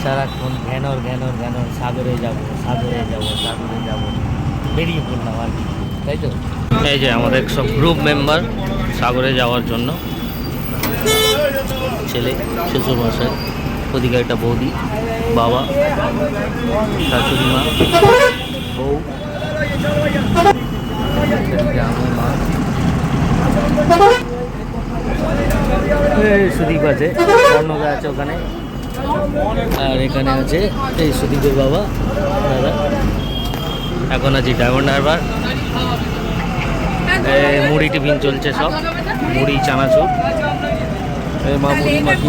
সারাক্ষণ ঘ্যানর ঘ্যানর ঘ্যানর, সাগরে যাব সাগরে যাব সাগরে যাব, বেরিয়ে পড়লাম আর কি, তাই তো। এই যে আমাদের সব গ্রুপ মেম্বার সাগরে যাওয়ার জন্য, ছেলে, শ্বশুরমশাই, ওদিকে একটা বৌদি, বাবা, শাশুড়ি মা, বউ, এদিকে আমার মা, এই সুদীপ আছে, অন্নদা আছে ওখানে, আর এখানে আছে এই সুদীপের বাবা দাদা। এখন আছি ডায়মন্ড হারবার। মুড়ি টিফিন চলছে, সব মুড়ি চানাচুর, মা মুড়ি মাখি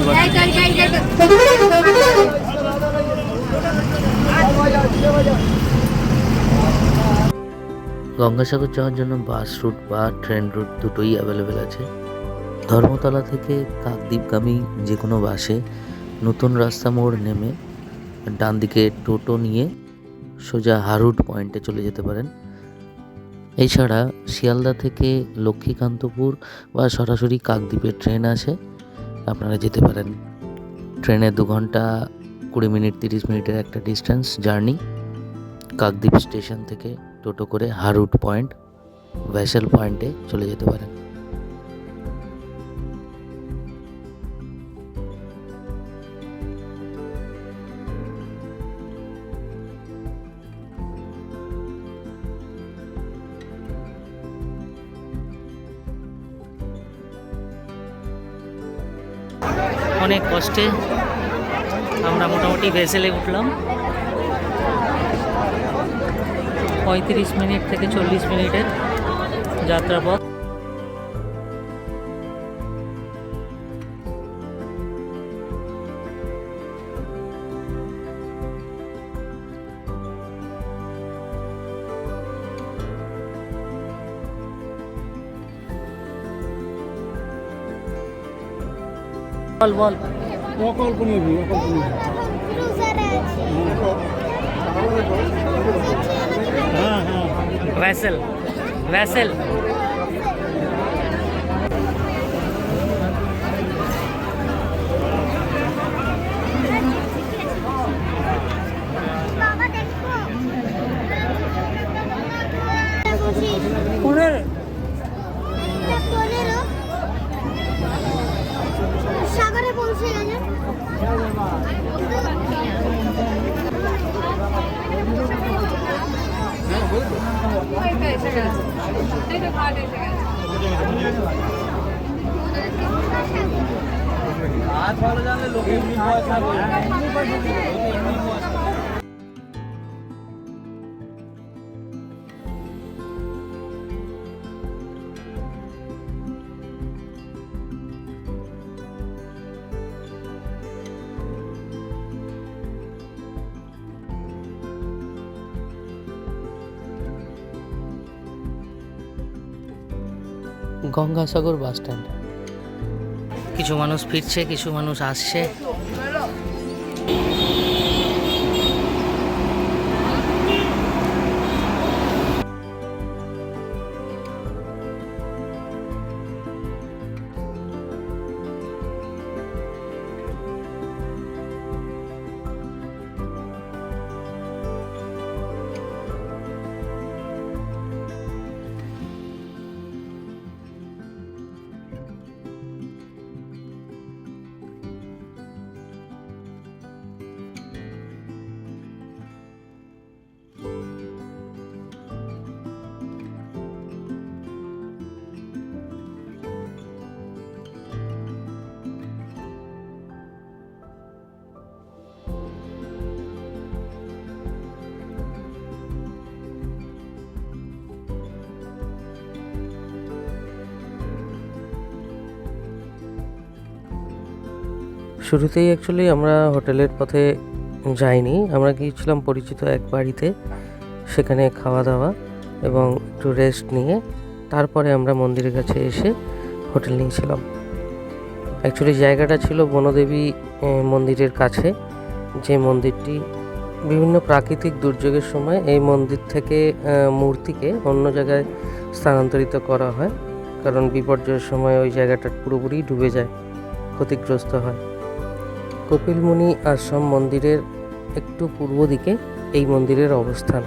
গঙ্গাসাগর যাওয়ার জন্য বাস রুট বা ট্রেন রুট দুটোই অ্যাভেলেবেল আছে। ধর্মতলা থেকে কাকদ্বীপগামী যে কোনো বাসে নতুন রাস্তা মোড় নেমে ডান দিকে টোটো নিয়ে সোজা হারুট পয়েন্টে চলে যেতে পারেন। এছাড়া শিয়ালদা থেকে লক্ষ্মীকান্তপুর বা সরাসরি কাকদ্বীপের ট্রেন আছে, আপনারা যেতে পারেন। ট্রেনে 2 ঘন্টা 20 মিনিট 30 মিনিটের একটা ডিস্টেন্স জার্নি। কাকদ্বীপ স্টেশন থেকে টোটো করে হারুট পয়েন্ট, ভেসেল পয়েন্টে চলে যেতে পারেন। অনেক কষ্টে আমরা মোটামুটি ভেসেলে উঠলাম। 35 মিনিট থেকে 40 মিনিটের যাত্রাপথ। বল বল ভেসেল ভেসেল সাগরে পৌঁছে গেছে। Gangasagar bus stand. কিছু মানুষ ফিরছে, কিছু মানুষ আসছে। শুরুতেই অ্যাকচুয়ালি আমরা হোটেলের পথে যাইনি, আমরা গিয়েছিলাম পরিচিত এক বাড়িতে, সেখানে খাওয়া দাওয়া এবং একটু রেস্ট নিয়ে তারপরে আমরা মন্দিরের কাছে এসে হোটেল নিয়েছিলাম। অ্যাকচুয়ালি জায়গাটা ছিল বনদেবী মন্দিরের কাছে, যে মন্দিরটি বিভিন্ন প্রাকৃতিক দুর্যোগের সময় এই মন্দির থেকে মূর্তিকে অন্য জায়গায় স্থানান্তরিত করা হয়, কারণ বিপর্যয়ের সময় ওই জায়গাটা পুরোপুরি ডুবে যায়, ক্ষতিগ্রস্ত হয়। কপিলমুনি আশ্রম মন্দিরের একটু পূর্ব দিকে এই মন্দিরের অবস্থান।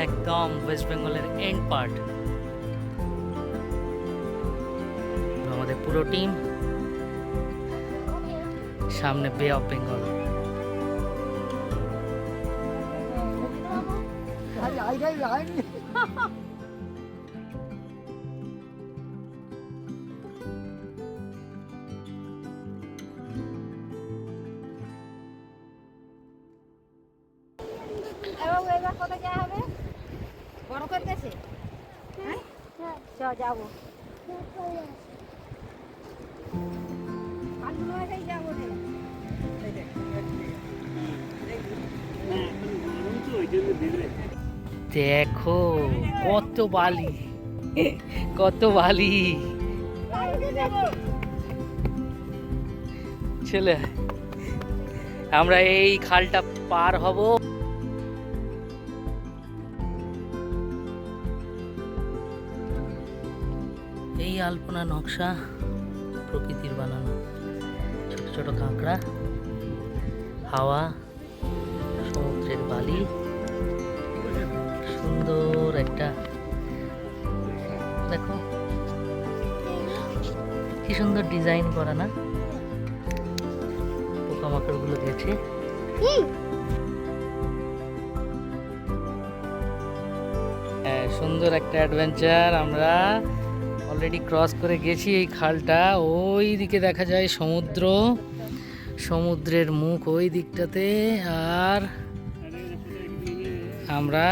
একদম ওয়েস্ট বেঙ্গলের এন্ড পার্ট। আমাদের পুরো টিম সামনে বে অফ বেঙ্গল। যাবো দেখো কত বালি, কত বালি। ছেলে আমরা এই খালটা পার হব। এই আলপনা নকশা প্রকৃতির বানানো, ছোট ছোট কাঁকড়া, হাওয়া, সমুদ্রের বালি, সুন্দর একটা দেখো কি সুন্দর ডিজাইন করা না, পোকামাকড় গুলো গেছে। সুন্দর একটা অ্যাডভেঞ্চার। আমরা অলরেডি ক্রস করে গেছি এই খালটা। ওই দিকে দেখা যায় সমুদ্র, সমুদ্রের মুখ ওই দিকটাতে। আর আমরা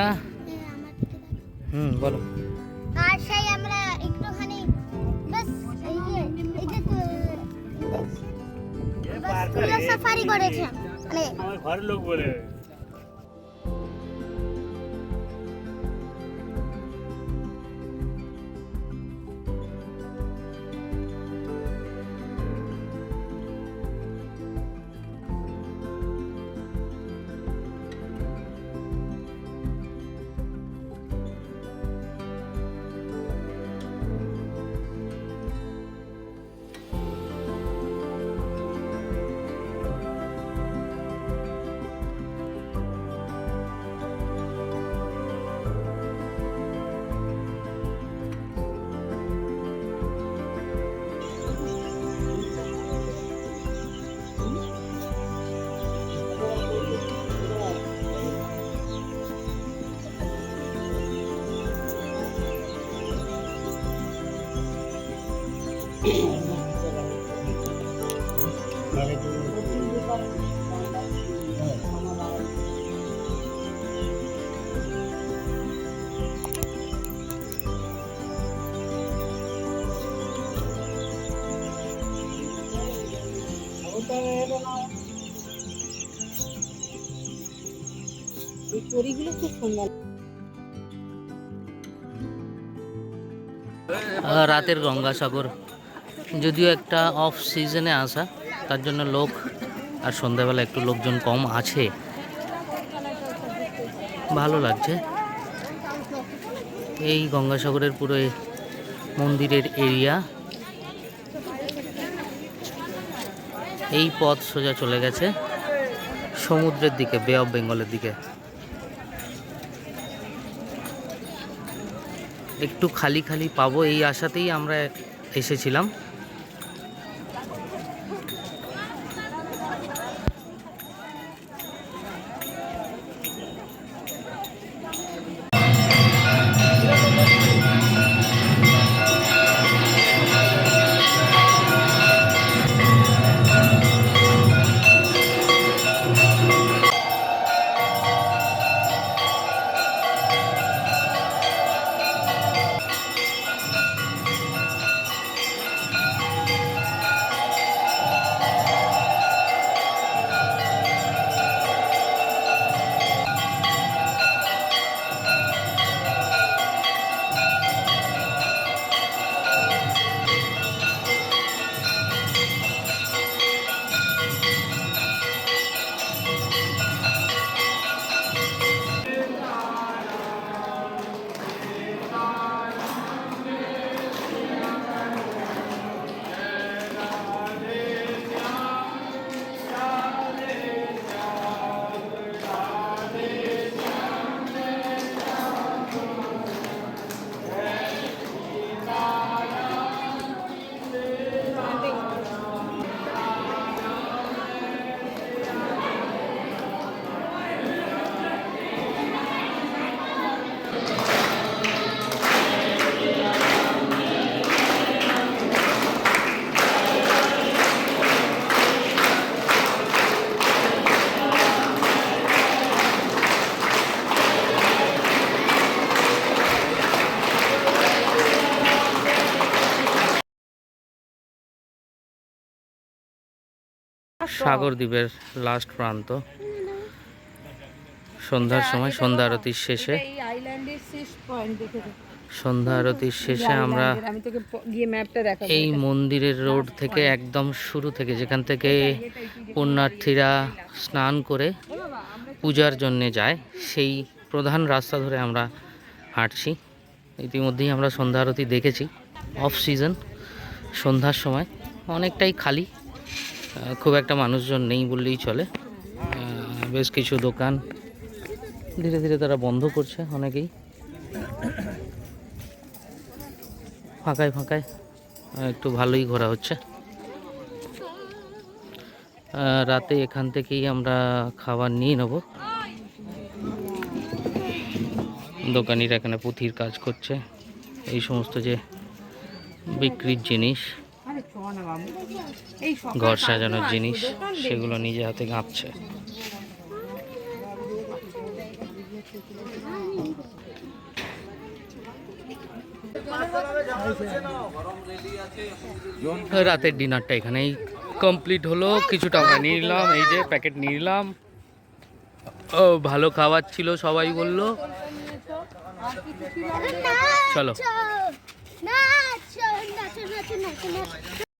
বলো। আর সেই আমরা একটুখানি বাস এই যে সাফারি করেছি, মানে আমার ঘরের লোক বলে। রাতের গঙ্গাসাগর, যদিও একটা অফ সিজনে আসা, তার জন্য লোক আর সন্ধ্যাবেলা একটু লোকজন কম আছে। ভালো লাগছে। এই গঙ্গাসাগরের পুরো মন্দিরের এরিয়া, এই পথ সোজা চলে গেছে সমুদ্রের দিকে, বে অফ বেঙ্গলের দিকে। একটু খালি খালি পাবো এই আশাতেই আমরা এসেছিলাম। সাগর দ্বীপের লাস্ট প্রান্ত। সন্ধ্যার সময় সন্ধ্যা আরতির শেষে, এই আইল্যান্ডের শেষ পয়েন্ট দেখে দাও। সন্ধ্যা আরতির শেষে আমরা আমি তোকে গিয়ে ম্যাপটা দেখাবো। এই মন্দিরের রোড থেকে একদম শুরু থেকে, যেখান থেকে পুণ্যার্থীরা স্নান করে পূজার জন্যে যায়, সেই প্রধান রাস্তা ধরে আমরা হাঁটছি। ইতিমধ্যেই আমরা সন্ধ্যা আরতি দেখেছি। অফ সিজন, সন্ধ্যার সময় অনেকটাই খালি, খুব একটা মানুষজন নেই বললেই চলে। বেশ কিছু দোকান ধীরে ধীরে তারা বন্ধ করছে, অনেকেই ফাঁকায় ফাঁকায় একটু ভালোই ঘোরা হচ্ছে। রাতে এখান থেকেই আমরা খাবার নিয়ে নেব। দোকানিরা এখানে পুঁথির কাজ করছে, এই সমস্ত যে বিক্রির জিনিস, আরে চ না বাবু, এই সকাল ঘর পাঁচটা সাজানোর আসবো, জিনিস, দোকান দেখবো। সেগুলো নিজে হাতে গাঁথছে। রাতের ডিনারটা এখানেই কমপ্লিট হলো। কিছু টাকা নিয়ে নিলাম, এই যে প্যাকেট নিয়ে নিলাম। ও ভালো খাবার ছিল, সবাই বললো। চলো। নাচো নাচো নাচো নাচো নাচো।